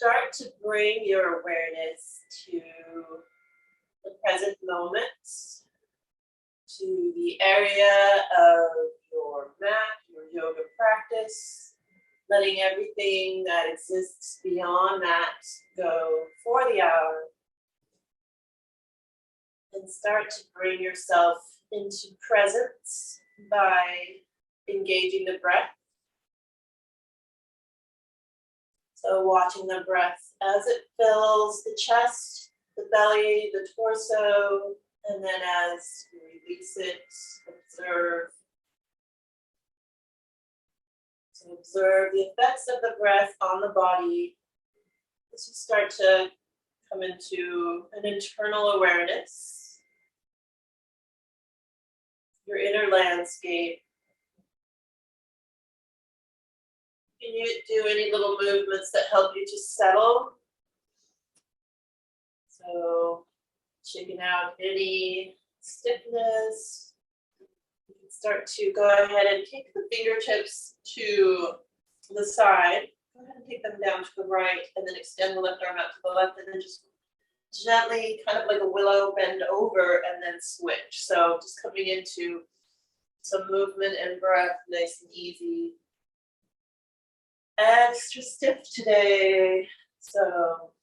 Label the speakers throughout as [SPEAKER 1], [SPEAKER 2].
[SPEAKER 1] start to bring your awareness to the present moment, to the area of your mat, your yoga practice, letting everything that exists beyond that go for the hour. And start to bring yourself into presence by engaging the breath. So watching the breath as it fills the chest, the belly, the torso, and then as you release it, observe. So observe the effects of the breath on the body as you start to come into an internal awareness, your inner landscape. Can you do any little movements that help you to settle? So shaking out any stiffness. You can start to go ahead and take the fingertips to the side. Go ahead and take them down to the right and then extend the left arm out to the left and then just gently, kind of like a willow, bend over and then switch. So just coming into some movement and breath, nice and easy. Extra stiff today, so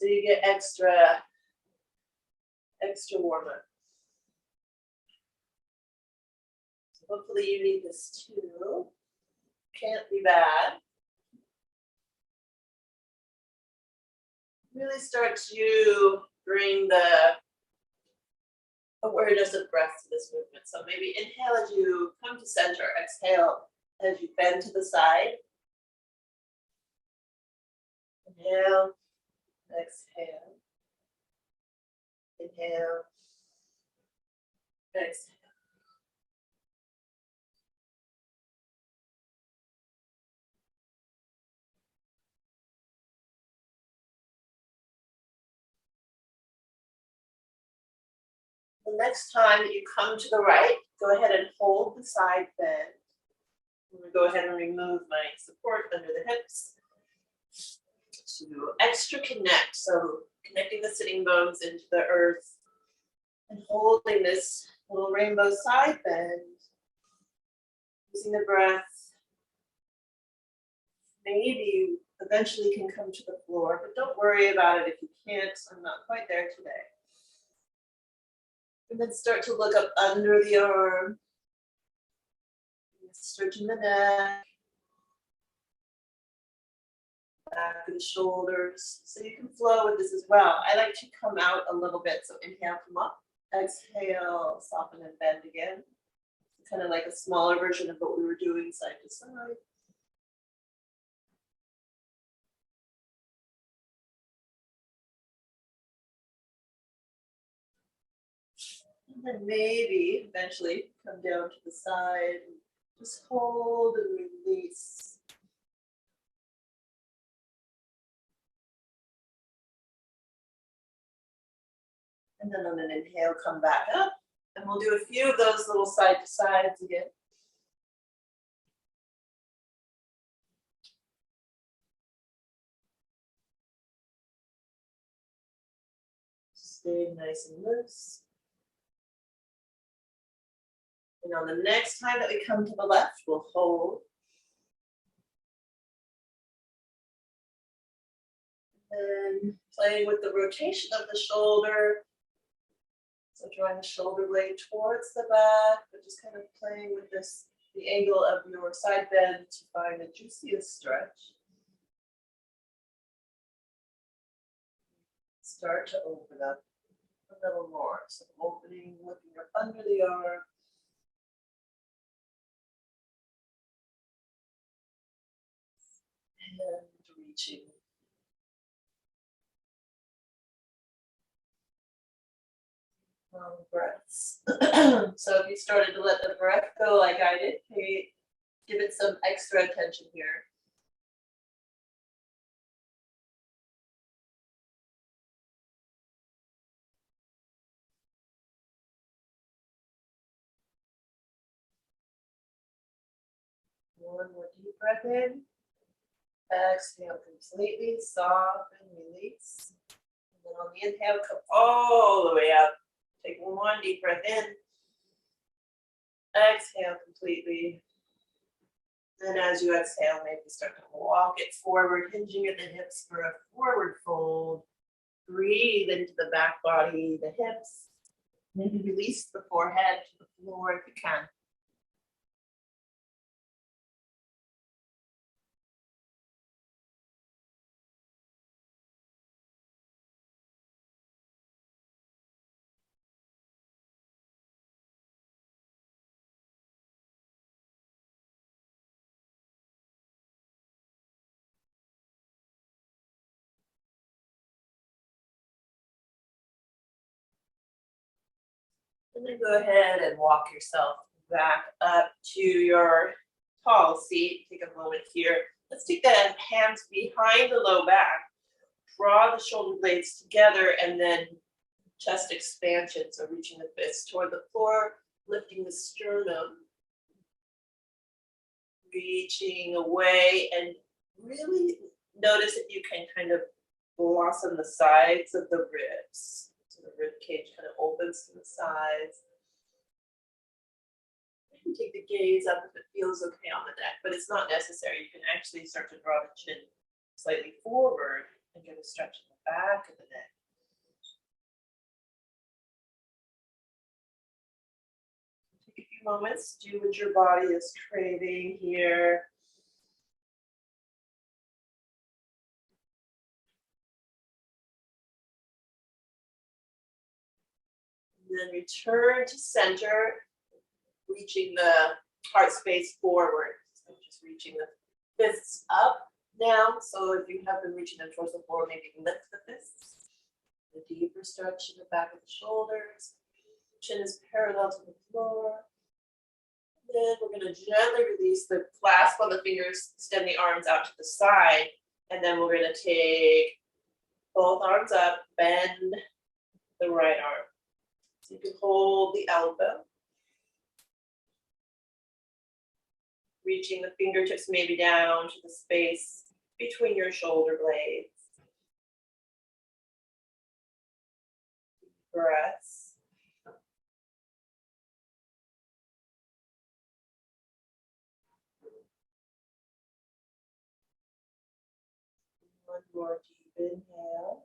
[SPEAKER 1] you get extra warm up. So hopefully you need this too. Can't be bad. Really start to bring the awareness of breath to this movement. So maybe inhale as you come to center, exhale as you bend to the side. Inhale, exhale. Inhale, exhale. The next time that you come to the right, go ahead and hold the side bend. I'm going to go ahead and remove my support under the hips to extra connect. So connecting the sitting bones into the earth and holding this little rainbow side bend. Using the breath. Maybe you eventually can come to the floor, but don't worry about it if you can't. I'm not quite there today. And then start to look up under the arm. Stretching the neck. Back of the shoulders. So you can flow with this as well. I like to come out a little bit. So inhale, come up. Exhale, soften and bend again. Kind of like a smaller version of what we were doing side to side. And then maybe eventually come down to the side and just hold and release. And then on an inhale, come back up. And we'll do a few of those little side to sides again. Stay nice and loose. And on the next time that we come to the left, we'll hold. And playing with the rotation of the shoulder. So drawing the shoulder blade towards the back, but just kind of playing with this, the angle of your side bend to find the juiciest stretch. Start to open up a little more. So opening, looking up under the arm. And reaching. Long breaths. So if you started to let the breath go like I did, give it some extra attention here. One more deep breath in. Exhale completely, soften, release. And then on the inhale, come all the way up. Take one deep breath in. Exhale completely. Then as you exhale, maybe start to walk it forward, hinging at the hips for a forward fold. Breathe into the back body, the hips. Maybe release the forehead to the floor if you can. And then go ahead and walk yourself back up to your tall seat. Take a moment here. Let's take the hands behind the low back. Draw the shoulder blades together and then chest expansion. So reaching the fists toward the floor, lifting the sternum. Reaching away and really notice if you can kind of blossom the sides of the ribs. So the rib cage kind of opens to the sides. You can take the gaze up if it feels okay on the neck, but it's not necessary. You can actually start to draw the chin slightly forward and get a stretch in the back of the neck. Take a few moments, do what your body is craving here. And then return to center, reaching the heart space forward. So just reaching the fists up now. So if you have been reaching them towards the floor, maybe lift the fists. A deeper stretch in the back of the shoulders. Chin is parallel to the floor. And then we're going to gently release the clasp on the fingers, extend the arms out to the side. And then we're going to take both arms up, bend the right arm. So you can hold the elbow. Reaching the fingertips maybe down to the space between your shoulder blades. Deep breaths. One more deep inhale.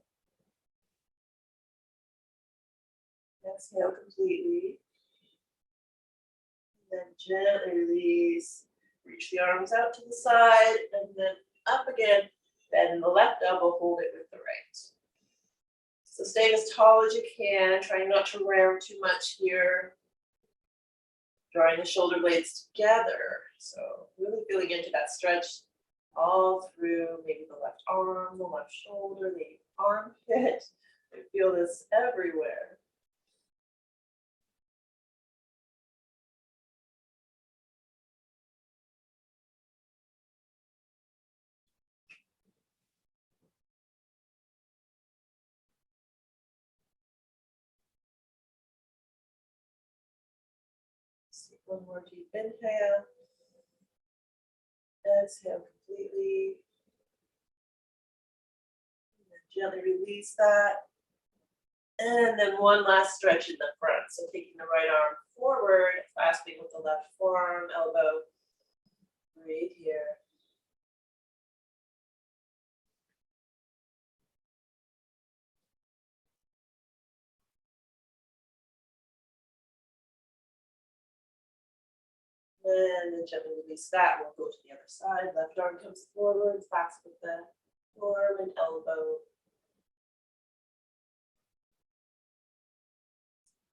[SPEAKER 1] Exhale completely. And then gently release. Reach the arms out to the side and then up again. Bend the left elbow, hold it with the right. So staying as tall as you can, trying not to rear too much here. Drawing the shoulder blades together. So really feeling into that stretch all through maybe the left arm, the left shoulder, the armpit. I feel this everywhere. One more deep inhale. Exhale completely. And then gently release that. And then one last stretch in the front. So taking the right arm forward, clasping with the left forearm, elbow. Breathe here. And then gently release that. We'll go to the other side. Left arm comes forward, clasp with the forearm and elbow.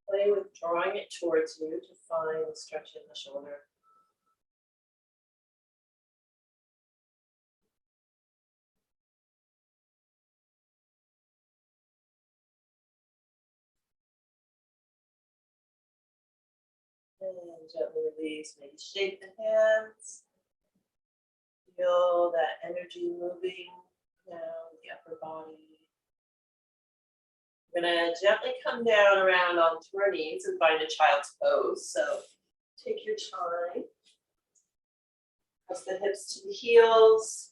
[SPEAKER 1] Play with drawing it towards you to find the stretch in the shoulder. And gently release, maybe shake the hands. Feel that energy moving down the upper body. We're gonna gently come down around onto our knees and find a child's pose. So take your time. Press the hips to the heels.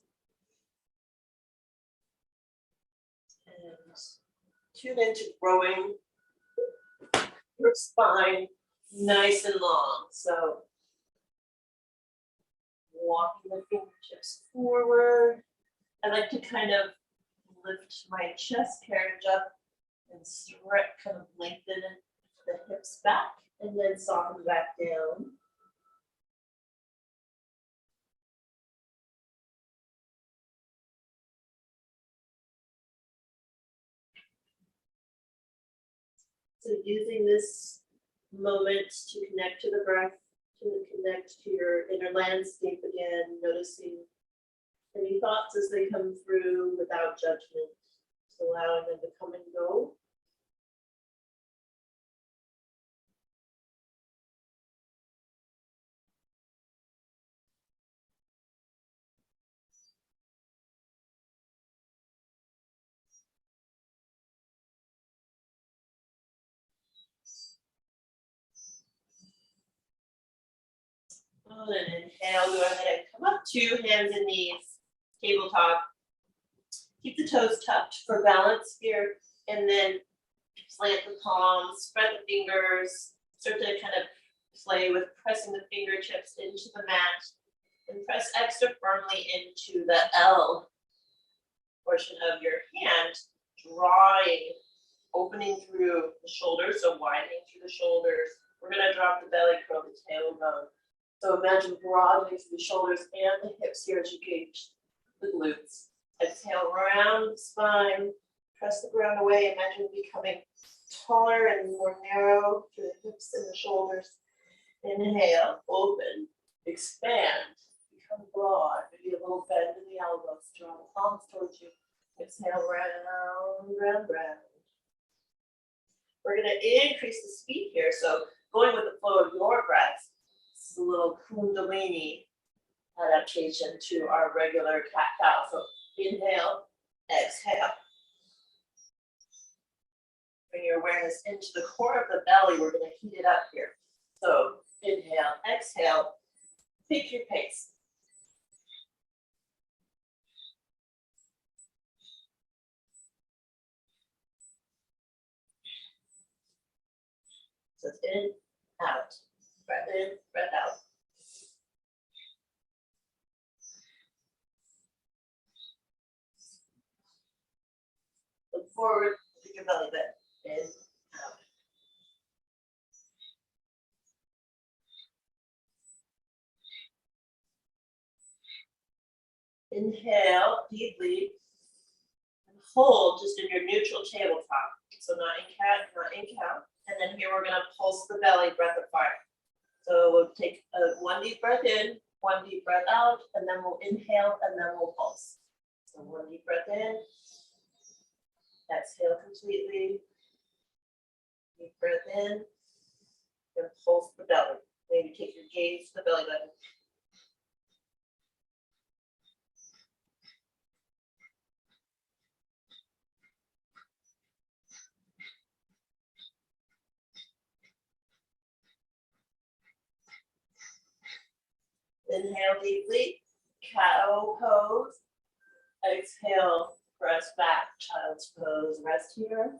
[SPEAKER 1] tune into growing your spine nice and long. So walking the fingertips forward. I like to kind of lift my chest carriage up and stretch, kind of lengthen the hips back and then soften back down. So using this moment to connect to the breath, to connect to your inner landscape again, noticing any thoughts as they come through without judgment, just allowing them to come and go. On an inhale, go ahead and come up to hands and knees, tabletop. Keep the toes tucked for balance here, and then slant the palms, spread the fingers, start to kind of play with pressing the fingertips into the mat, and press extra firmly into the L portion of your hand, drawing, opening through the shoulders, so widening through the shoulders. We're gonna drop the belly, curl the tailbone. So imagine broadening through the shoulders and the hips here as you engage the glutes. Exhale, round the spine, press the ground away. Imagine becoming taller and more narrow through the hips and the shoulders. Inhale, open, expand, become broad. Maybe a little bend in the elbows. Draw the palms towards you. Exhale, round, round, round. We're going to increase the speed here. So going with the flow of your breath. A little kundalini adaptation to our regular cat-cow. So inhale, exhale. Bring your awareness into the core of the belly. We're going to heat it up here. So inhale, exhale, pick your pace. So it's in, out. Breath in, breath out. Look forward, pick your belly button. In, out. Inhale deeply and hold just in your neutral tabletop. So not in cat, not in cow. And then here we're going to pulse the belly, breath of fire. So we'll take one deep breath in, one deep breath out, and then we'll inhale, and then we'll pulse. So one deep breath in, exhale completely, deep breath in, and pulse the belly. Maybe take your gaze to the belly button. Inhale deeply, cow pose. Exhale, press back, child's pose. Rest here.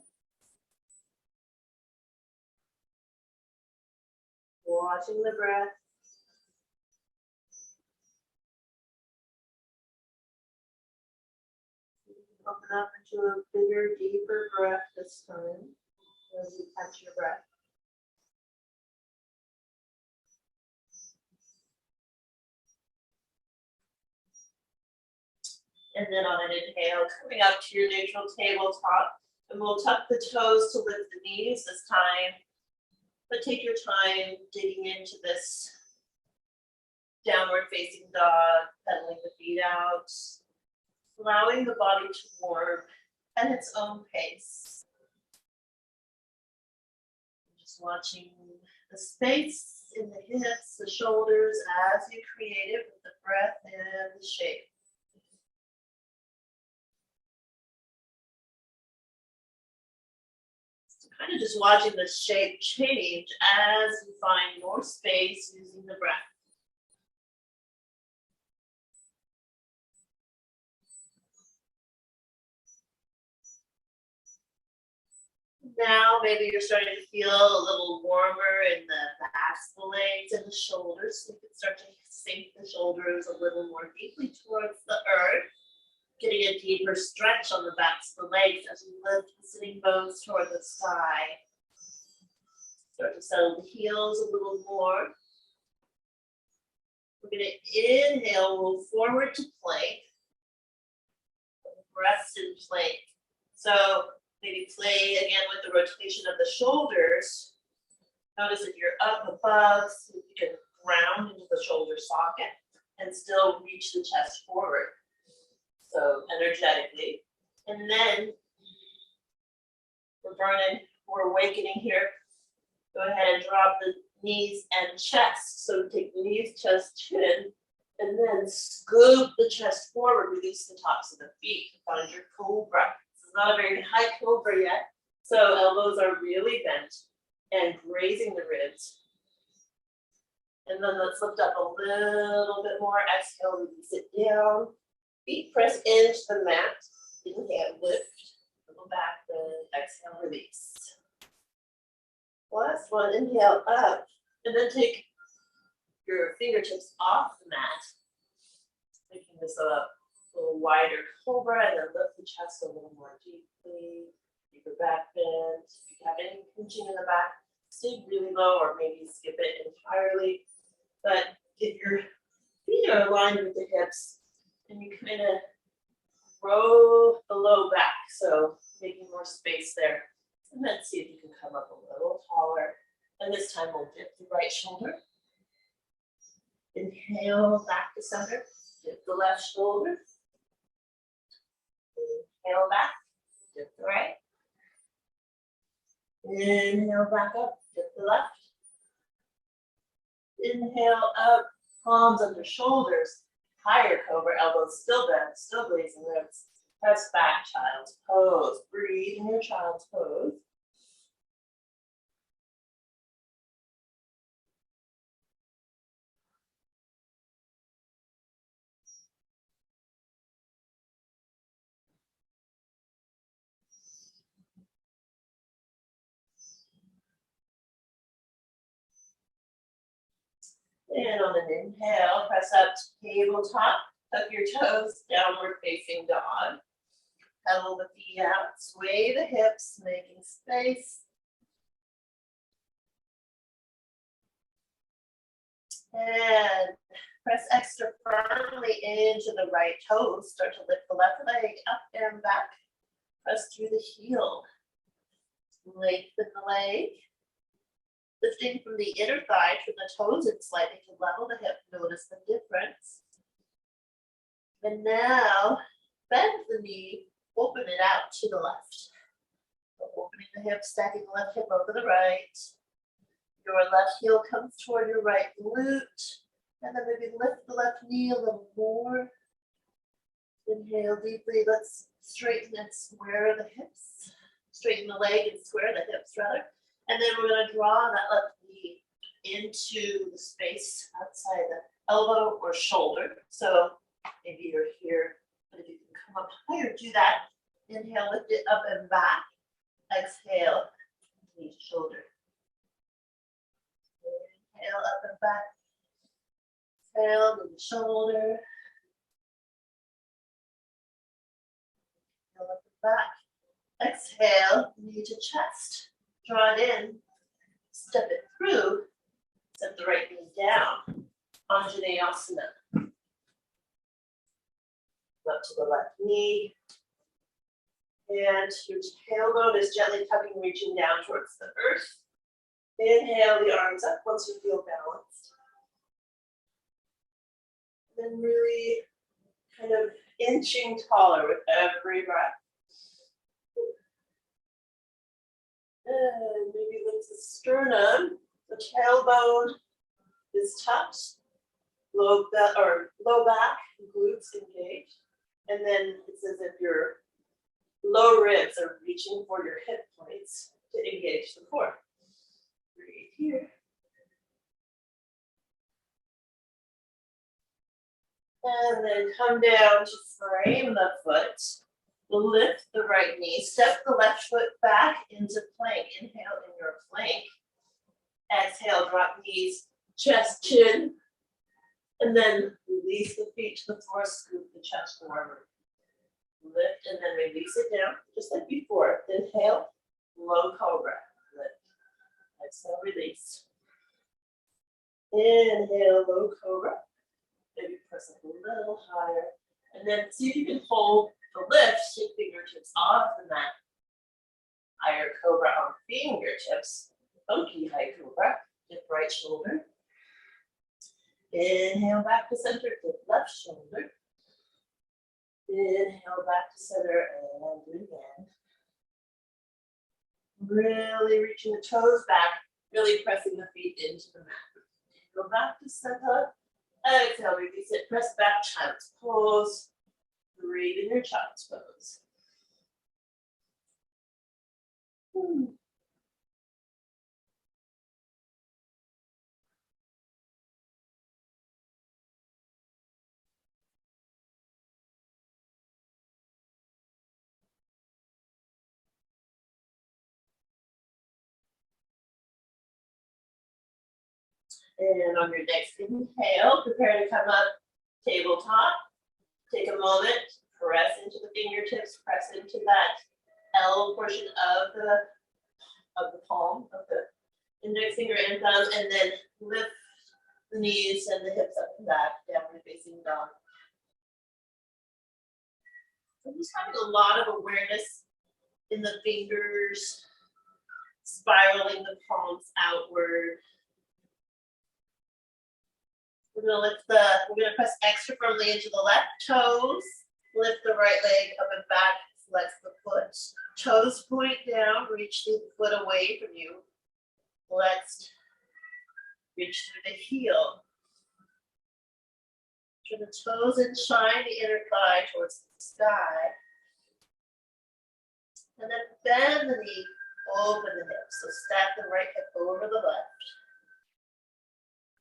[SPEAKER 1] Watching the breath. Open up into a bigger, deeper breath this time as you catch your breath. And then on an inhale, coming up to your neutral tabletop, and we'll tuck the toes to lift the knees this time. But take your time digging into this downward facing dog, pedaling the feet out, allowing the body to warm at its own pace. Just watching the space in the hips, the shoulders as you create it with the breath and the shape. Kind of just watching the shape change as you find more space using the breath. Now maybe you're starting to feel a little warmer in the backs of the legs and the shoulders. So you can start to sink the shoulders a little more deeply towards the earth. Getting a deeper stretch on the backs of the legs as you lift the sitting bones toward the sky. Start to settle the heels a little more. We're going to inhale, roll forward to plank. Rest in plank. So maybe play again with the rotation of the shoulders. Notice if you're up above, so you can ground into the shoulder socket and still reach the chest forward. So energetically. And then we're awakening here. Go ahead and drop the knees and chest. So take knees, chest, chin, and then scoop the chest forward. Release the tops of the feet. Find your cobra. This is not a very high cobra yet. So elbows are really bent and grazing the ribs. And then let's lift up a little bit more. Exhale, release it down. Feet press into the mat. Inhale, lift. Go back, then exhale, release. Last one, inhale up. And then take your fingertips off the mat. Making this a little wider cobra, and then lift the chest a little more deeply. Deeper back bend. If you have any pinching in the back, stay really low or maybe skip it entirely. But if your feet are aligned with the hips, and you kind of roll the low back, so making more space there. And then see if you can come up a little taller. And this time we'll dip the right shoulder. Inhale back to center. Dip the left shoulder. Inhale back. Dip the right. Inhale back up. Dip the left. Inhale up. Palms under shoulders. Higher cobra, elbows still bent, still glazing ribs. Press back, child's pose. Breathe in your child's pose. And on an inhale, press up to tabletop. Tuck your toes, downward facing dog. Pedal the feet out, sway the hips, making space. And press extra firmly into the right toes. Start to lift the left leg up and back. Press through the heel. Lengthen the leg. Lifting from the inner thigh, turn the toes in slightly to level the hip. Notice the difference. And now, bend the knee, open it out to the left. So opening the hip, stacking the left hip over the right. Your left heel comes toward your right glute. And then maybe lift the left knee a little more. Inhale deeply. Let's straighten and square the hips. Straighten the leg and square the hips, rather. And then we're going to draw that left knee into the space outside the elbow or shoulder. So maybe you're here, but if you can come up higher, do that. Inhale, lift it up and back. Exhale, knee to shoulder. Inhale, up and back. Exhale, knee to shoulder. Inhale, up and back. Exhale, knee to chest. Draw it in, step it through, set the right knee down. Anjaneyasana. Up to the left knee. And your tailbone is gently tucking, reaching down towards the earth. Inhale the arms up once you feel balanced. Then really kind of inching taller with every breath. And maybe lift the sternum. The tailbone is tucked. Low back, glutes engaged. And then it's as if your low ribs are reaching for your hip points to engage the core. Breathe here. And then come down to frame the foot. Lift the right knee, step the left foot back into plank. Inhale in your plank. Exhale, drop knees, chest, chin. And then release the feet to the floor, scoop the chest forward. Lift and then release it down, just like before. Inhale, low cobra. Lift. Exhale, release. Inhale, low cobra. Maybe press up a little higher. And then see if you can hold the lift, shake fingertips off the mat. Higher cobra on fingertips. Funky high cobra. Dip right shoulder. Inhale back to center, dip left shoulder. Inhale back to center and do it again. Really reaching the toes back, really pressing the feet into the mat. Go back to center. Exhale, release it, press back, child's pose. Breathe in your child's pose. And on your next inhale, prepare to come up, tabletop. Take a moment, press into the fingertips, press into that L portion of the palm, of the index finger and thumb, and then lift the knees and the hips up and back, downward facing dog. So just having a lot of awareness in the fingers, spiraling the palms outward. We're gonna press extra firmly into the left toes. Lift the right leg up and back, flex the foot. Toes point down, reach the foot away from you. Flexed, reach through the heel. Turn the toes and shine the inner thigh towards the sky. And then bend the knee, open the hips. So stack the right hip over the left.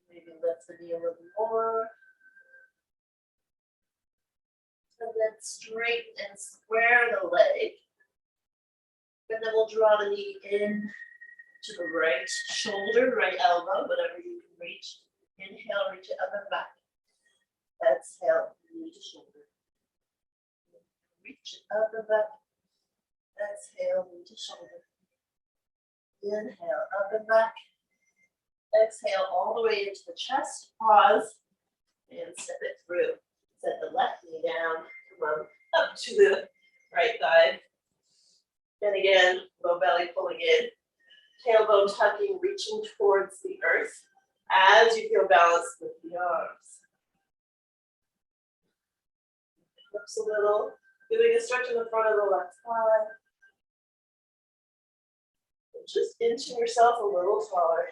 [SPEAKER 1] Maybe lift the knee a little more. And then straighten and square the leg. And then we'll draw the knee in to the right shoulder, right elbow, whatever you can reach. Inhale, reach it up and back. Exhale, knee to shoulder. Reach it up and back. Exhale, knee to shoulder. Inhale, up and back. Exhale all the way into the chest. Pause and step it through. Set the left knee down. Come on, up to the right thigh. And again, low belly pulling in. Tailbone tucking, reaching towards the earth as you feel balanced with the arms. Hips a little. Doing a stretch in the front of the left thigh. And just inching yourself a little taller.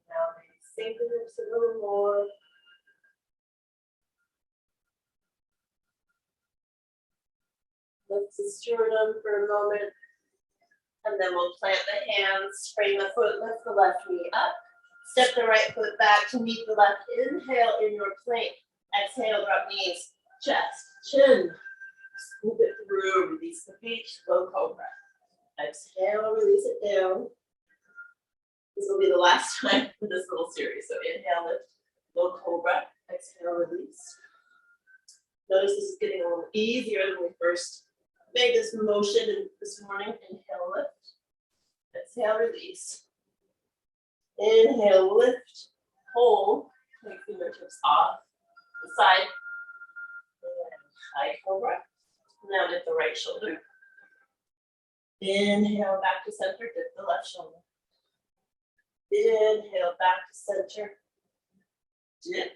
[SPEAKER 1] Now maybe sink the hips a little more. Lift the sternum for a moment. And then we'll plant the hands, frame the foot, lift the left knee up. Step the right foot back to meet the left. Inhale in your plank. Exhale, drop knees, chest, chin. Scoop it through, release the feet, low cobra. Exhale, release it down. This will be the last time for this little series. So inhale, lift, low cobra. Exhale, release. Notice this is getting a little easier than we first made this motion this morning. Inhale, lift. Exhale, release. Inhale, lift, hold. Take fingertips off the side. And high cobra. Now dip the right shoulder. Inhale, back to center, dip the left shoulder. Inhale, back to center, dip.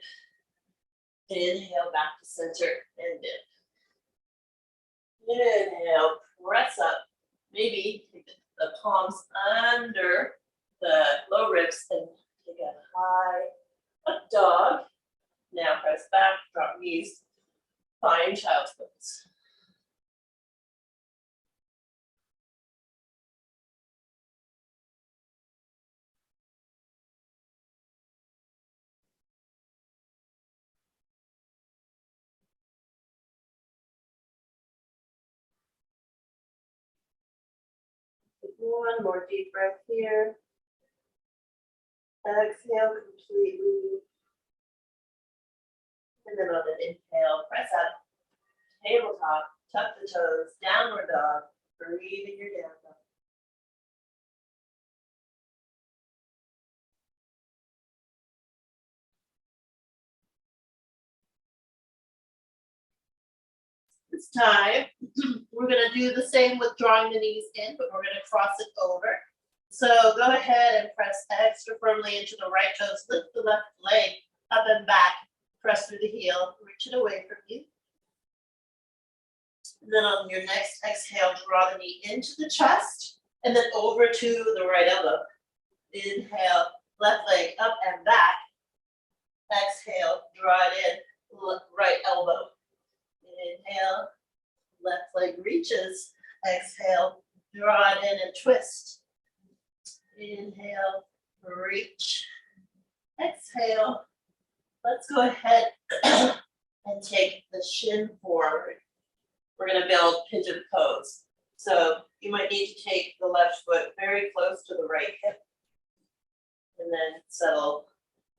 [SPEAKER 1] Inhale, back to center, and dip. Inhale, press up. Maybe take the palms under the low ribs and take a high up dog. Now press back, drop knees, find child's pose. One more deep breath here. Exhale completely. And then on an inhale, press up, tabletop, tuck the toes, downward dog. Breathe in your down dog. This time, we're going to do the same with drawing the knees in, but we're going to cross it over. So go ahead and press extra firmly into the right toes. Lift the left leg up and back. Press through the heel. Reach it away from you. And then on your next exhale, draw the knee into the chest and then over to the right elbow. Inhale, left leg up and back. Exhale, draw it in, right elbow. Inhale, left leg reaches. Exhale, draw it in and twist. Inhale, reach. Exhale. Let's go ahead and take the shin forward. We're going to build pigeon pose. So you might need to take the left foot very close to the right hip. And then settle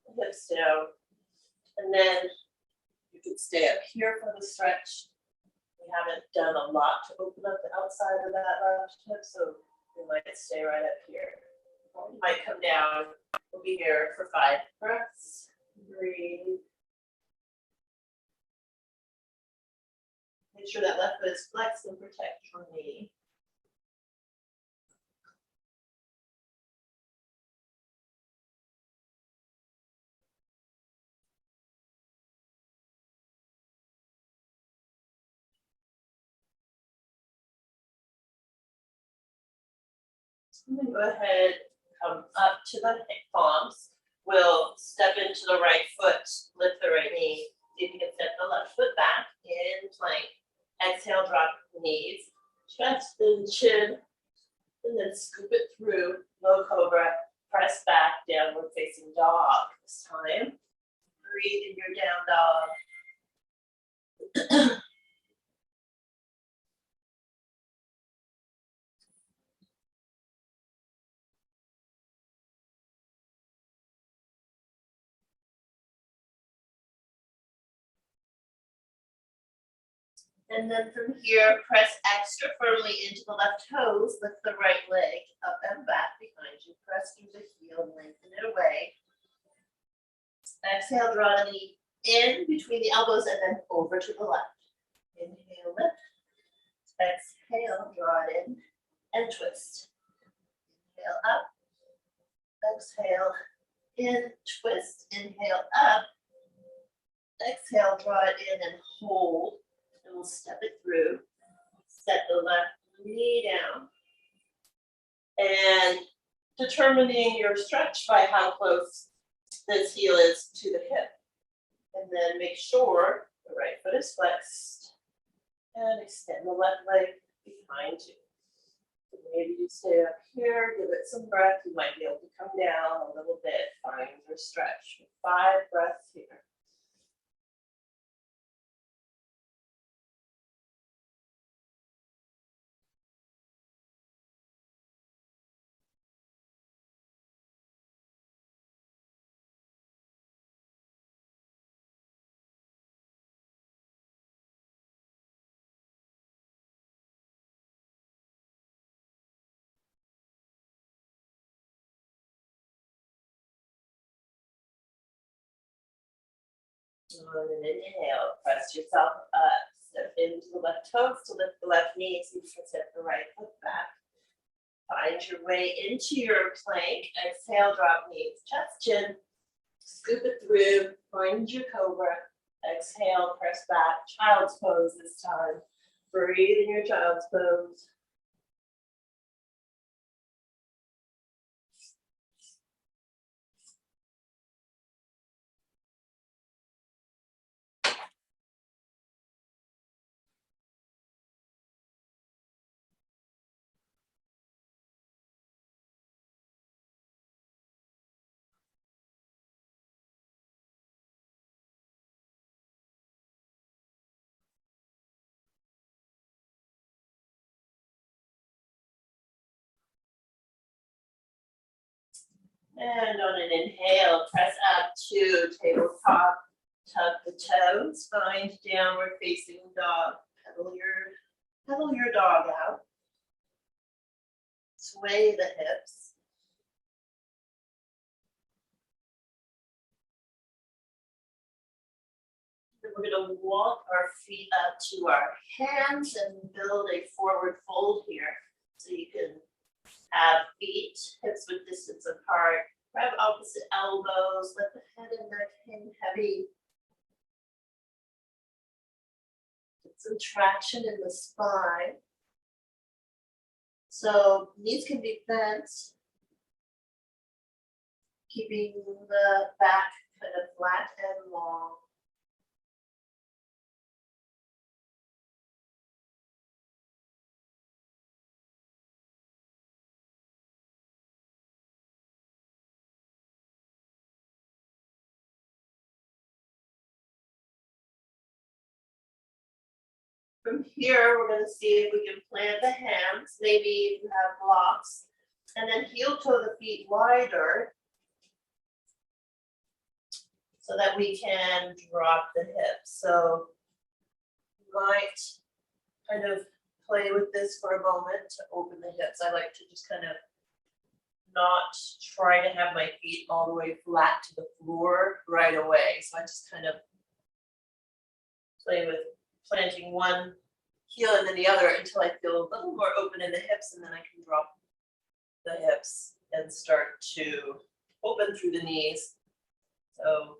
[SPEAKER 1] the hips down. And then you can stay up here for the stretch. We haven't done a lot to open up the outside of that left hip, so we might stay right up here. Or you might come down. We'll be here for 5 breaths. Breathe. Make sure that left foot is flexed and protect your knee. And then go ahead, come up to the palms. We'll step into the right foot, lift the right knee. See if you can step the left foot back in plank. Exhale, drop the knees, chest and chin, and then scoop it through. Low cobra, press back, downward facing dog this time. Breathe in your down dog. And then from here, press extra firmly into the left toes, lift the right leg up and back behind you. Press through the heel, lengthen it away. Exhale, draw the knee in between the elbows and then over to the left. Inhale, lift. Exhale, draw it in and twist. Inhale up. Exhale, in, twist. Inhale up. Exhale, draw it in and hold. And we'll step it through. Set the left knee down. And determining your stretch by how close this heel is to the hip. And then make sure the right foot is flexed. And extend the left leg behind you. So maybe you stay up here, give it some breath. You might be able to come down a little bit, find your stretch. 5 breaths here. On an inhale, press yourself up. Step into the left toes to lift the left knee so you can step the right foot back. Find your way into your plank. Exhale, drop knees, chest, chin. Scoop it through. Find your cobra. Exhale, press back. Child's pose this time. Breathe in your child's pose. And on an inhale, press up to tabletop. Tuck the toes, find downward facing dog. Pedal your dog out. Sway the hips. And we're going to walk our feet up to our hands and build a forward fold here. So you can have feet, hips width distance apart. Grab opposite elbows. Let the head and neck hang heavy. Get some traction in the spine. So knees can be bent, keeping the back kind of flat and long. From here, we're going to see if we can plant the hands, maybe you have blocks, and then heel toe the feet wider so that we can drop the hips. So you might kind of play with this for a moment to open the hips. I like to just kind of not try to have my feet all the way flat to the floor right away. So I just kind of play with planting one heel and then the other until I feel a little more open in the hips, and then I can drop the hips and start to open through the knees. So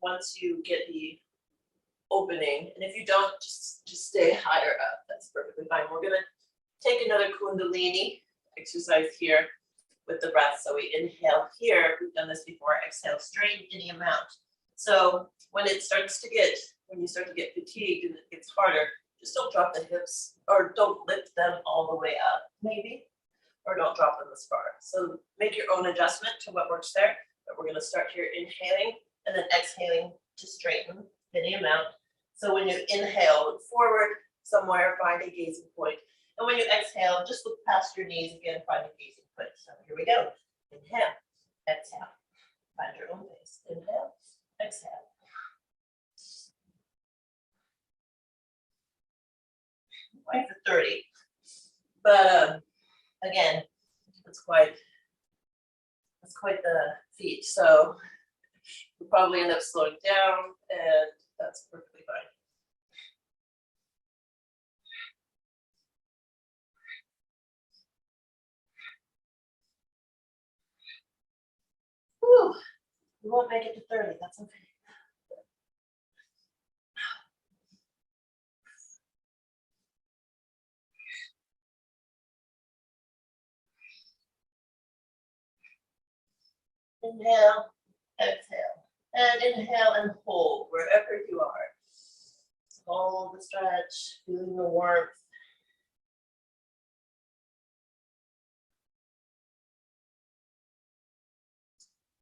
[SPEAKER 1] once you get the opening, and if you don't, just stay higher up. That's perfectly fine. We're gonna take another Kundalini exercise here with the breath. So we inhale here. We've done this before. Exhale, straighten any amount. So when you start to get fatigued and it gets harder, just don't drop the hips, or don't lift them all the way up, maybe, or don't drop them as far. So make your own adjustment to what works there. But we're gonna start here inhaling and then exhaling to straighten any amount. So when you inhale, look forward somewhere, find a gazing point. And when you exhale, just look past your knees again, find a gazing point. So here we go. Inhale, exhale, find your own pace. Inhale, exhale. Right for 30. But again, it's quite the feat. So we'll probably end up slowing down, and that's perfectly fine. Whew. We won't make it to 30, that's okay. Inhale, exhale, and inhale and hold wherever you are. Hold the stretch, feeling the warmth.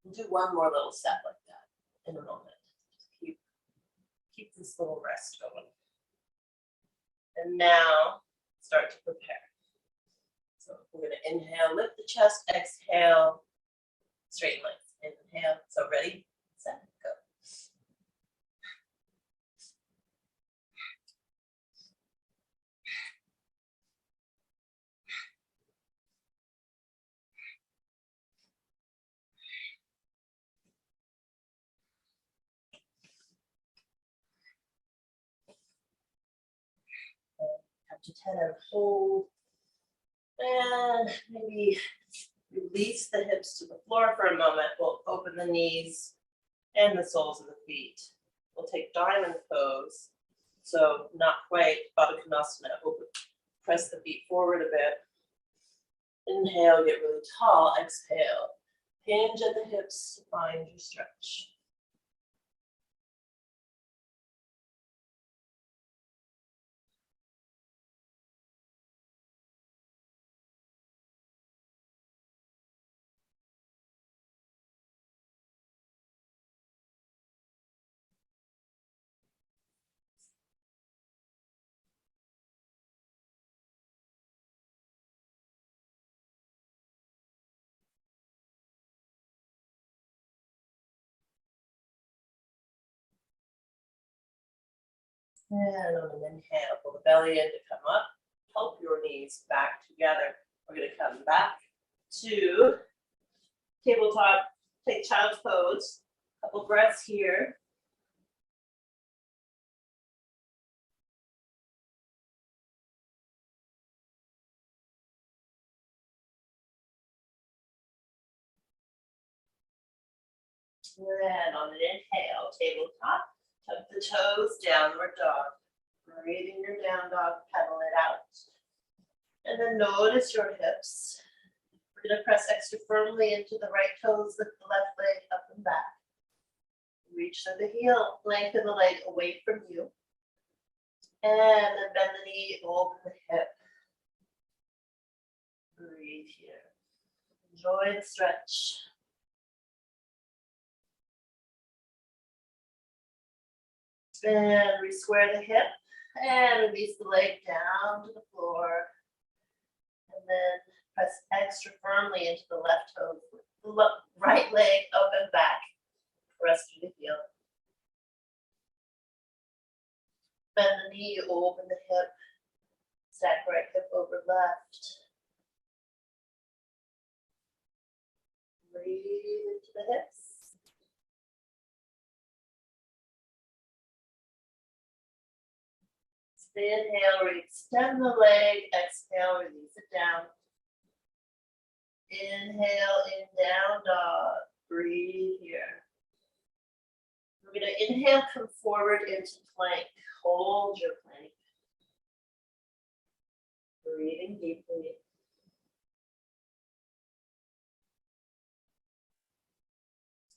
[SPEAKER 1] We'll do one more little step like that in a moment. Just keep this little rest going. And now start to prepare. So we're going to inhale, lift the chest, exhale, straighten legs. Inhale. So ready, set, go. Come to 10 and hold. And maybe release the hips to the floor for a moment. We'll open the knees and the soles of the feet. We'll take diamond pose. So not quite Baddha Konasana. Open, press the feet forward a bit. Inhale, get really tall. Exhale. Hinge at the hips to find your stretch. And on an inhale, pull the belly in to come up. Help your knees back together. We're going to come back to tabletop, take child's pose. Couple breaths here. And on an inhale, tabletop, tuck the toes, downward dog. Breathing your down dog, pedal it out. And then notice your hips. We're going to press extra firmly into the right toes, lift the left leg up and back. Reach to the heel, lengthen the leg away from you. And then bend the knee, open the hip. Breathe here. Enjoy the stretch. And re-square the hip and release the leg down to the floor. And then press extra firmly into the left toe. The right leg up and back. Press through the heel. Bend the knee, open the hip. Stack right hip over left. Breathe into the hips. Inhale, extend the leg. Exhale, release it down. Inhale, in down dog. Breathe here. We're going to inhale, come forward into plank. Hold your plank. Breathing deeply.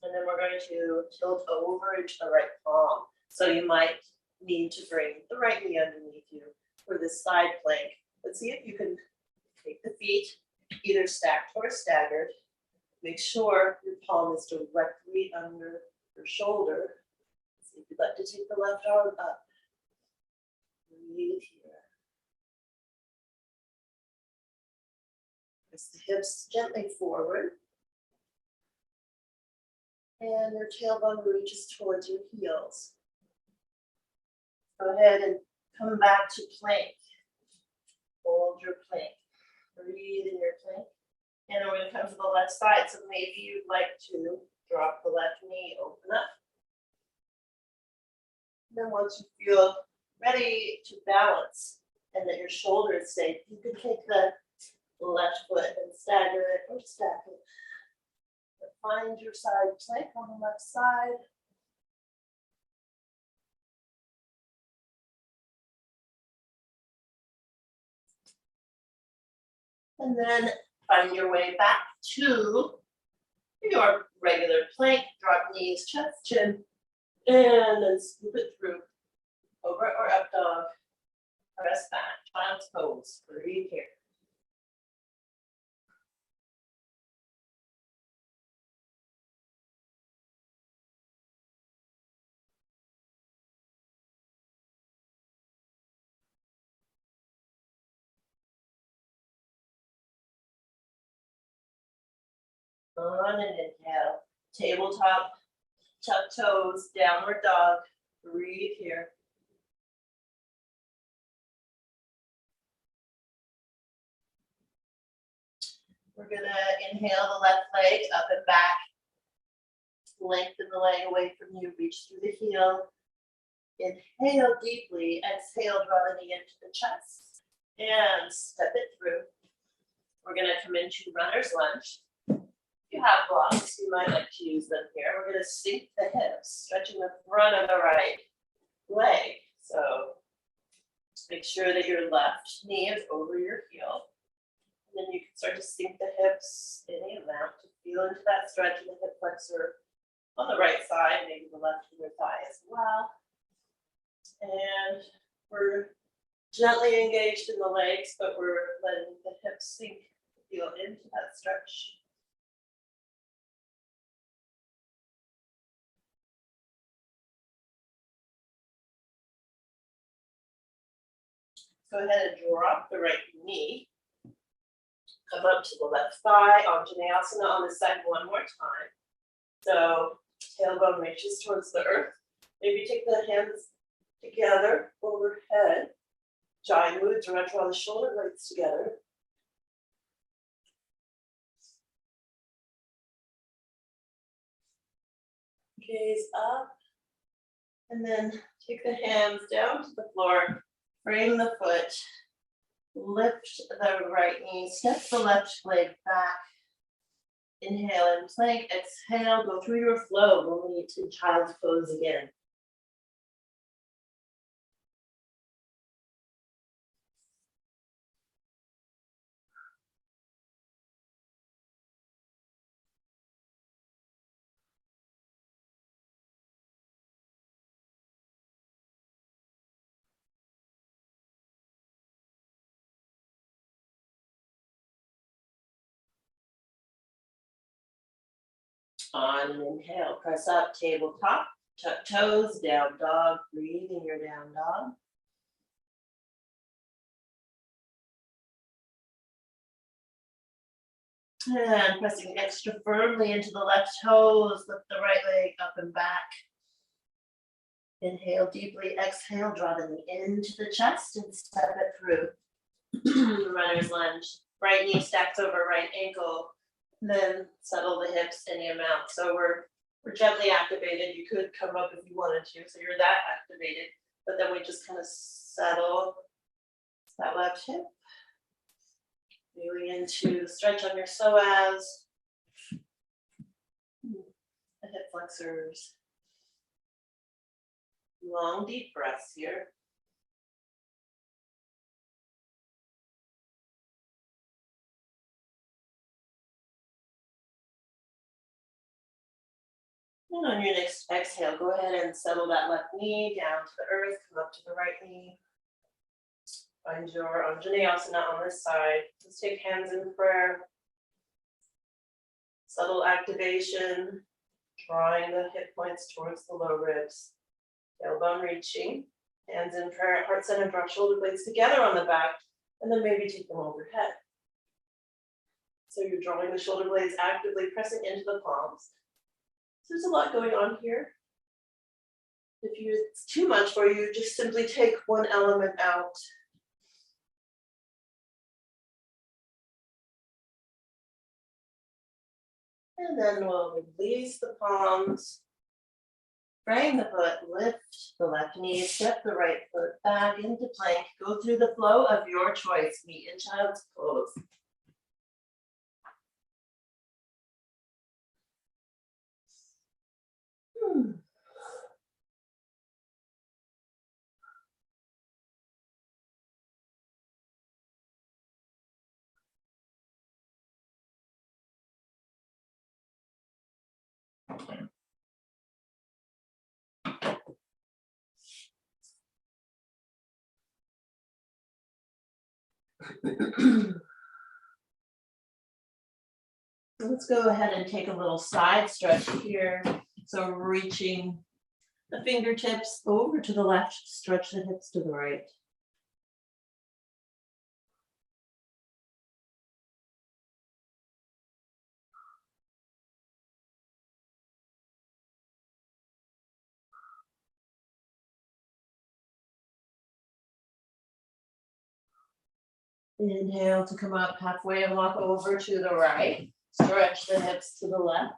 [SPEAKER 1] And then we're going to tilt over into the right palm. So you might need to bring the right knee underneath you for this side plank. Let's see if you can take the feet either stacked or staggered. Make sure your palm is directly under your shoulder. See if you'd like to take the left arm up. Breathe here. Press the hips gently forward. And your tailbone reaches towards your heels. Go ahead and come back to plank. Hold your plank. Breathe in your plank. And then we're going to come to the left side. So maybe you'd like to drop the left knee, open up. And then once you feel ready to balance and that your shoulder is safe, you can take the left foot and stagger it or stack it. But find your side plank on the left side. And then find your way back to your regular plank. Drop knees, chest, chin, and then scoop it through. Over or up dog. Press back. Child's pose. Breathe here. On an inhale, tabletop, tuck toes, downward dog. Breathe here. We're gonna inhale the left leg up and back. Lengthen the leg away from you, reach through the heel. Inhale deeply, exhale, draw the knee into the chest. And step it through. We're gonna come into runner's lunge. If you have blocks, you might like to use them here. We're going to sink the hips, stretching the front of the right leg. So make sure that your left knee is over your heel. And then you can start to sink the hips any amount to feel into that stretch in the hip flexor on the right side, maybe the left inner thigh as well. And we're gently engaged in the legs, but we're letting the hips sink, feel into that stretch. Go ahead and drop the right knee. Come up to the left thigh, Untitled on the side one more time. So tailbone reaches towards the earth. Maybe take the hands together overhead. Giant moves, we're going to draw the shoulder blades together. Gaze up. And then take the hands down to the floor. Frame the foot. Lift the right knee. Step the left leg back. Inhale and plank. Exhale. Go through your flow. We'll meet in child's pose again. On an inhale, press up, tabletop, tuck toes, down dog, breathe in your down dog. And pressing extra firmly into the left toes, lift the right leg up and back. Inhale deeply, exhale, draw the knee into the chest and step it through. Runner's lunge. Right knee stacks over right ankle. Then settle the hips any amount. So we're gently activated. You could come up if you wanted to, so you're that activated. But then we just kind of settle that left hip. Moving into the stretch on your psoas. The hip flexors. Long, deep breaths here. And on your next exhale, go ahead and settle that left knee down to the earth, come up to the right knee. Find your Vinyasa on this side. Let's take hands in prayer. Subtle activation, drawing the hip points towards the low ribs. Tailbone reaching. Hands in prayer, heart center, draw shoulder blades together on the back, and then maybe take them overhead. So you're drawing the shoulder blades actively, pressing into the palms. So there's a lot going on here. If it's too much for you, just simply take one element out. And then we'll release the palms. Frame the foot, lift the left knee, step the right foot back into plank. Go through the flow of your choice. Meet in child's pose. Let's go ahead and take a little side stretch here. So reaching the fingertips over to the left, stretch the hips to the right. Inhale to come up halfway and walk over to the right. Stretch the hips to the left.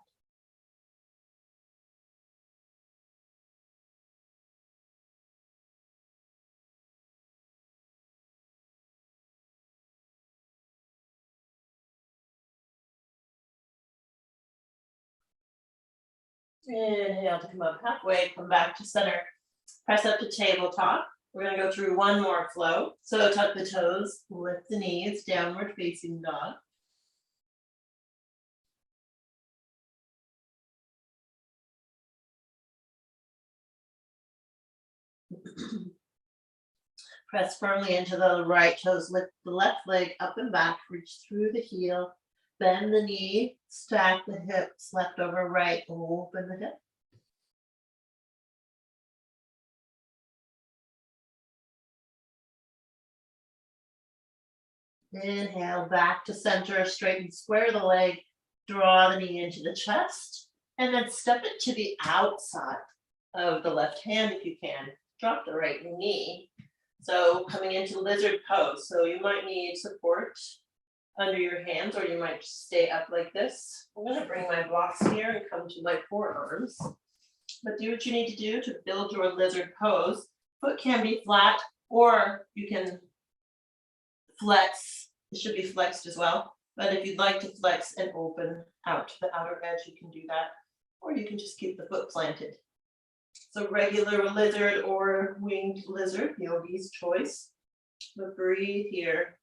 [SPEAKER 1] Inhale to come up halfway, come back to center. Press up to tabletop. We're going to go through one more flow. So tuck the toes, lift the knees, downward facing dog. Press firmly into the right toes, lift the left leg up and back, reach through the heel, bend the knee, stack the hips, left over right, open the hip. Inhale, back to center, straighten, square the leg, draw the knee into the chest, and then step it to the outside of the left hand if you can. drop the right knee. So coming into lizard pose. So you might need support under your hands, or you might just stay up like this. I'm going to bring my blocks here and come to my forearms. But do what you need to do to build your lizard pose. Foot can be flat, or you can flex. It should be flexed as well. But if you'd like to flex and open out to the outer edge, you can do that. Or you can just keep the foot planted. So regular lizard or winged lizard, yogi's choice. But breathe here.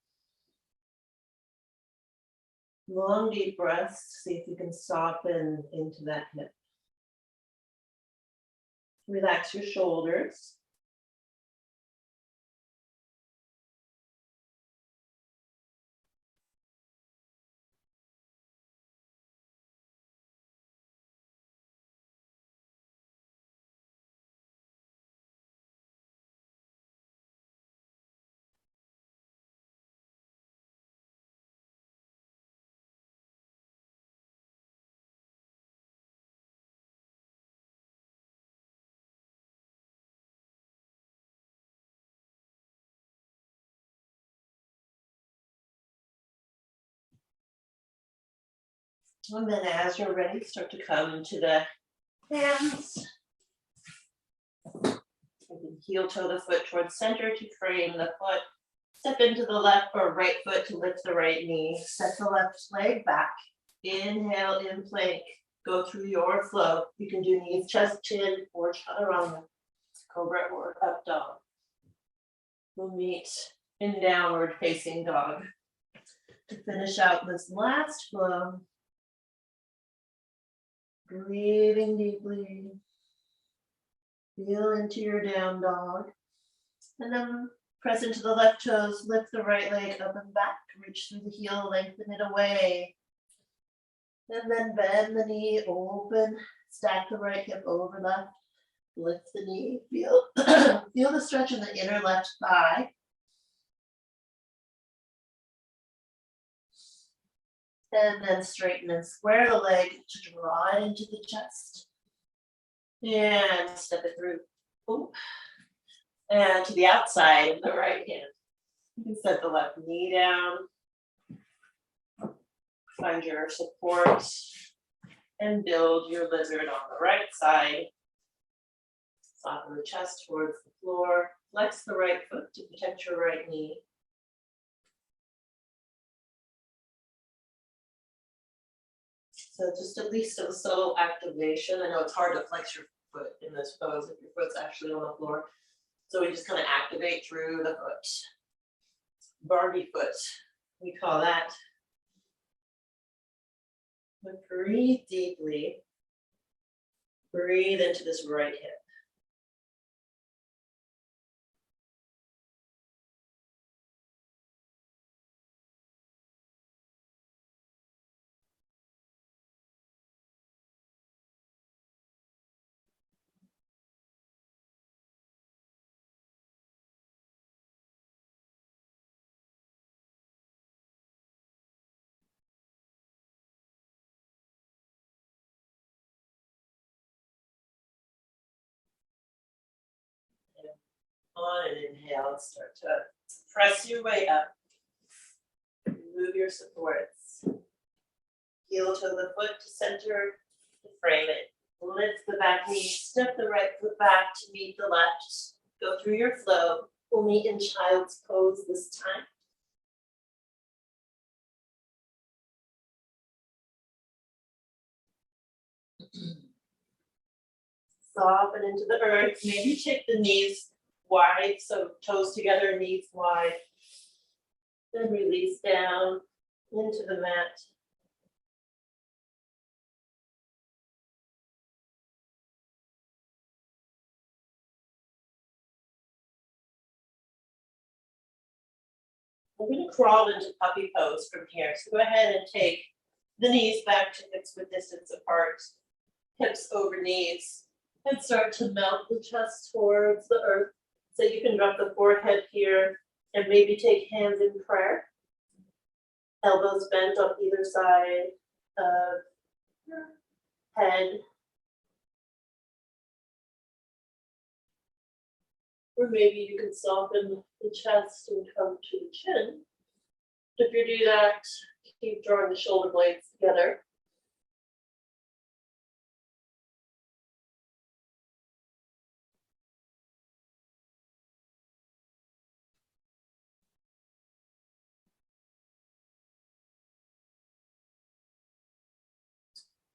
[SPEAKER 1] Long deep breaths. See if you can soften into that hip. Relax your shoulders. And then as you're ready, start to come to the hands. You can heel toe the foot towards center to frame the foot. Step into the left or right foot to lift the right knee. Set the left leg back. Inhale in plank. Go through your flow. You can do knees, chest, chin, or chaturanga. Cobra or up dog. We'll meet in downward facing dog. To finish out this last flow, breathing deeply. Feel into your down dog. And then press into the left toes, lift the right leg up and back, reach through the heel, lengthen it away. And then bend the knee, open, stack the right hip over left, lift the knee, feel, feel the stretch in the inner left thigh. And then straighten and square the leg to draw it into the chest. And step it through. Ooh. And to the outside of the right hand. You can set the left knee down. Find your support. And build your lizard on the right side. Soften the chest towards the floor. Flex the right foot to protect your right knee. So just at least a subtle activation. I know it's hard to flex your foot in this pose if your foot's actually on the floor. So we just kind of activate through the foot. Barbie foot, we call that. But breathe deeply. Breathe into this right hip. On an inhale, start to press your way up. Move your supports. Heel toe the foot to center to frame it. Lift the back knee, step the right foot back to meet the left. Go through your flow. We'll meet in child's pose this time. Soften into the earth. Maybe take the knees wide, so toes together, knees wide. Then release down into the mat. We're going to crawl into puppy pose from here. So go ahead and take the knees back to hips with distance apart, hips over knees, and start to melt the chest towards the earth. So you can drop the forehead here and maybe take hands in prayer. Elbows bent on either side of your head. Or maybe you can soften the chest and come to the chin. If you do that, keep drawing the shoulder blades together.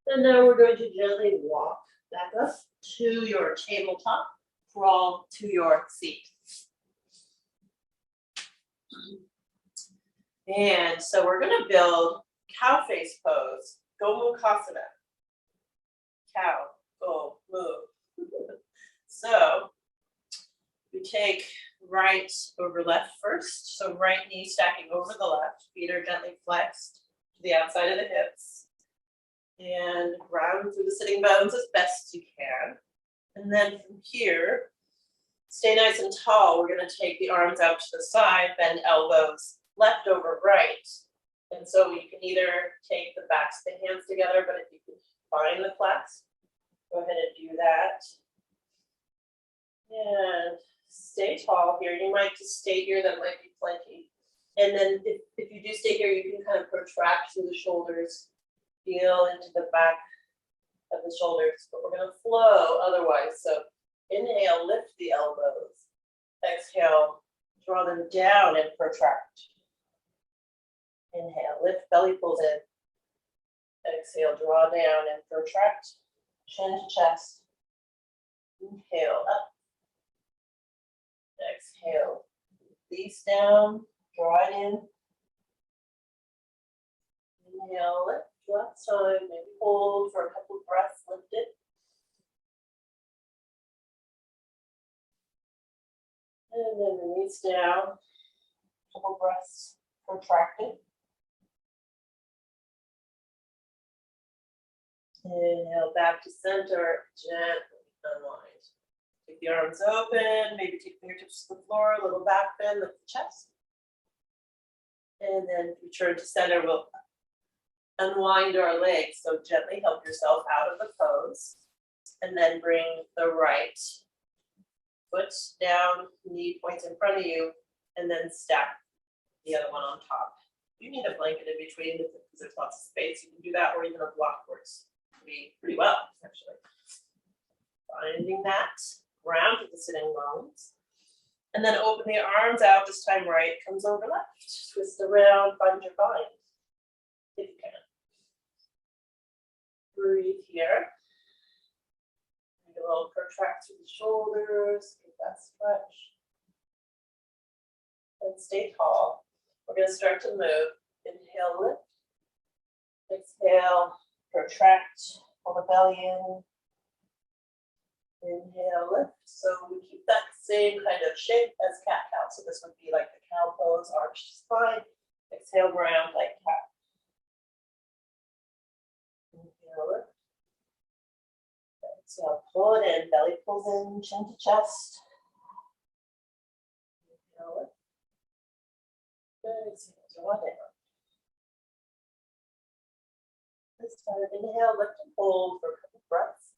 [SPEAKER 1] And now we're going to gently walk back up to your tabletop, crawl to your seat. And so we're going to build cow face pose, Gomukhasana. Cow, go, move. So we take right over left first. So right knee stacking over the left, feet are gently flexed to the outside of the hips. And round through the sitting bones as best you can. And then from here, stay nice and tall. We're going to take the arms out to the side, bend elbows left over right. And so you can either take the backs of the hands together, but if you can find the clasp, go ahead and do that. And stay tall here. You might just stay here, that might be plenty. And then if you do stay here, you can kind of protract through the shoulders. Feel into the back of the shoulders, but we're going to flow otherwise. So inhale, lift the elbows. Exhale, draw them down and protract. Inhale, lift, belly pulls in. Exhale, draw down and protract. Chin to chest. Inhale, up. Exhale, release down, draw it in. Inhale, lift. Last time, maybe hold for a couple of breaths, lift it. And then release down, couple breaths, contract it. Inhale back to center, gently unwind. Take the arms open, maybe take fingertips to the floor, a little back bend, lift the chest. And then return to center, we'll unwind our legs, so gently help yourself out of the pose. And then bring the right foot down, knee points in front of you, and then stack the other one on top. You need a blanket in between because there's lots of space. You can do that, or even a block works pretty well, actually. Finding that, ground to the sitting bones. And then open the arms out, this time right comes over left. Twist around, find your bind, if you can. Breathe here. Make a little protract through the shoulders, get that stretch. And stay tall. We're going to start to move. Inhale, lift. Exhale, protract, pull the belly in. Inhale, lift. So we keep that same kind of shape as cat-cow. So this would be like the cow pose, arched spine. Exhale, ground like cat. Inhale, lift. Exhale, pull it in, belly pulls in, chin to chest. Inhale, lift. Exhale, draw down. This time, inhale, lift and hold for a couple of breaths.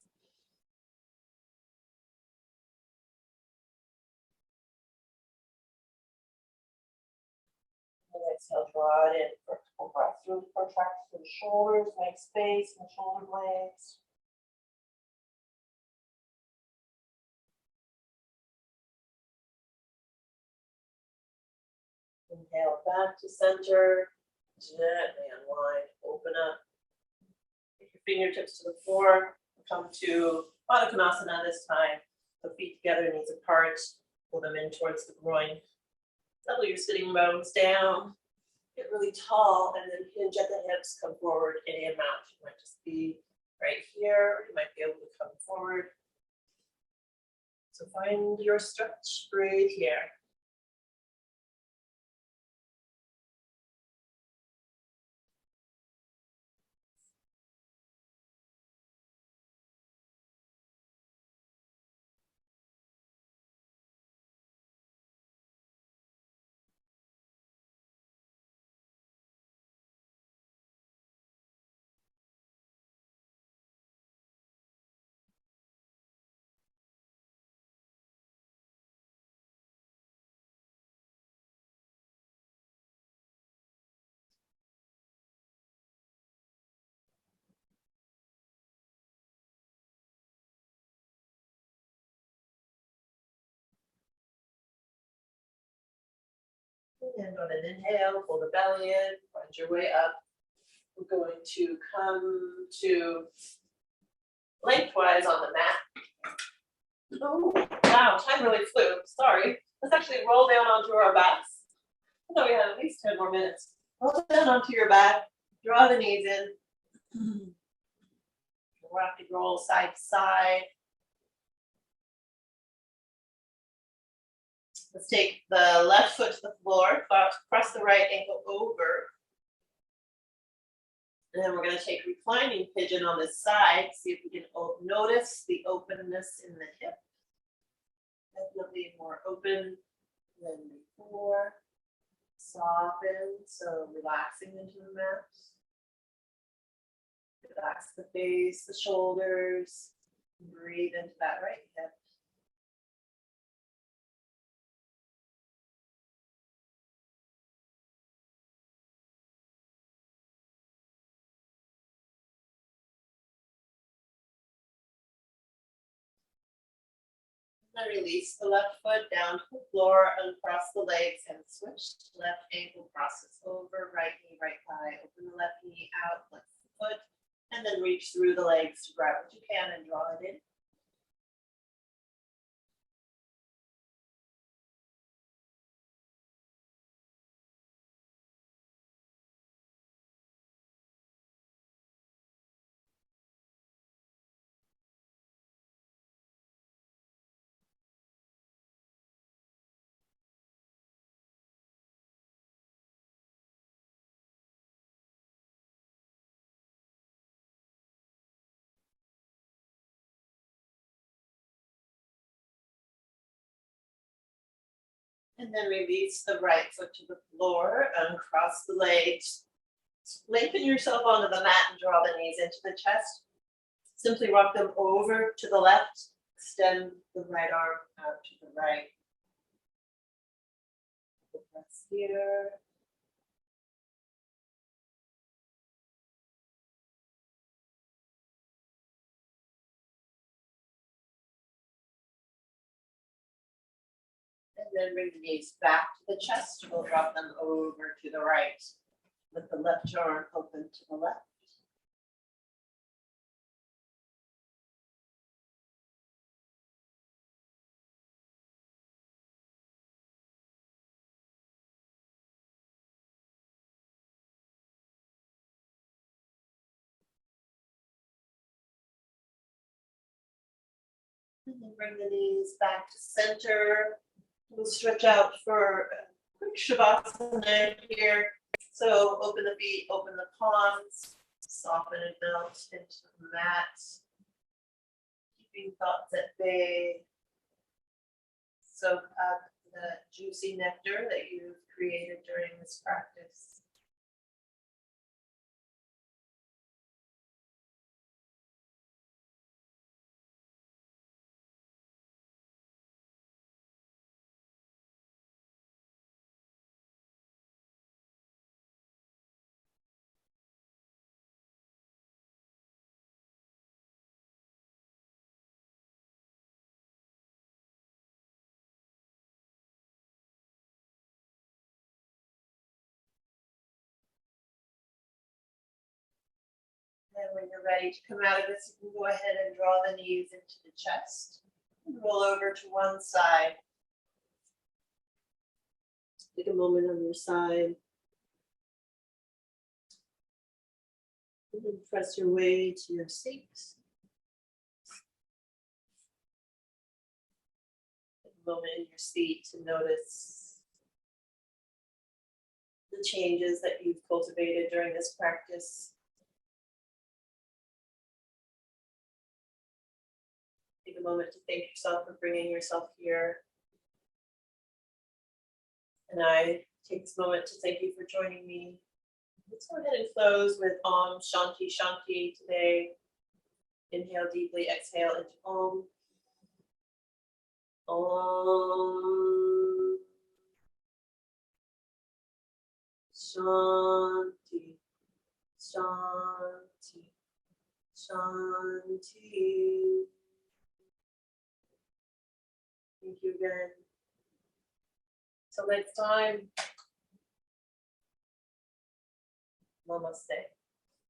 [SPEAKER 1] And exhale, draw it in for a couple of breaths. Really protract through the shoulders, make space in the shoulder blades. Inhale back to center, gently unwind, open up. Take your fingertips to the floor, come to Baddha Konasana this time. So feet together, knees apart, pull them in towards the groin. Settle your sitting bones down, get really tall, and then hinge at the hips, come forward any amount. You might just be right here, you might be able to come forward. So find your stretch, breathe here. And on an inhale, pull the belly in, find your way up. We're going to come to lengthwise on the mat. Oh, wow, time really flew. Sorry. Let's actually roll down onto our backs. I thought we had at least 10 more minutes. Roll down onto your back, draw the knees in. Rapid roll side to side. Let's take the left foot to the floor, cross the right ankle over. And then we're going to take reclining pigeon on this side. See if we can notice the openness in the hip. Definitely more open than before. Soften, so relaxing into the mat. Relax the face, the shoulders. Breathe into that right hip. And release the left foot down to the floor, uncross the legs and switch. Left ankle crosses over, right knee, right thigh. Open the left knee out, flex the foot, and then reach through the legs to grab what you can and draw it in. And then release the right foot to the floor, uncross the legs. Lengthen yourself onto the mat and draw the knees into the chest. Simply rock them over to the left. Extend the right arm out to the right. Press here. And then bring the knees back to the chest. We'll drop them over to the right. With the left arm open to the left. And then bring the knees back to center. We'll stretch out for a quick Shavasana here. So open the feet, open the palms, soften and melt into the mat. Keeping thoughts at bay. Soak up the juicy nectar that you've created during this practice. And when you're ready to come out of this, you can go ahead and draw the knees into the chest. And roll over to one side. Take a moment on your side. And then press your way to your seat. Take a moment in your seat to notice the changes that you've cultivated during this practice. Take a moment to thank yourself for bringing yourself here. And I take this moment to thank you for joining me. Let's go ahead and close with Om Shanti Shanti today. Inhale deeply, exhale into Om. Om Shanti Shanti Shanti. Thank you again. Till next time. Namaste.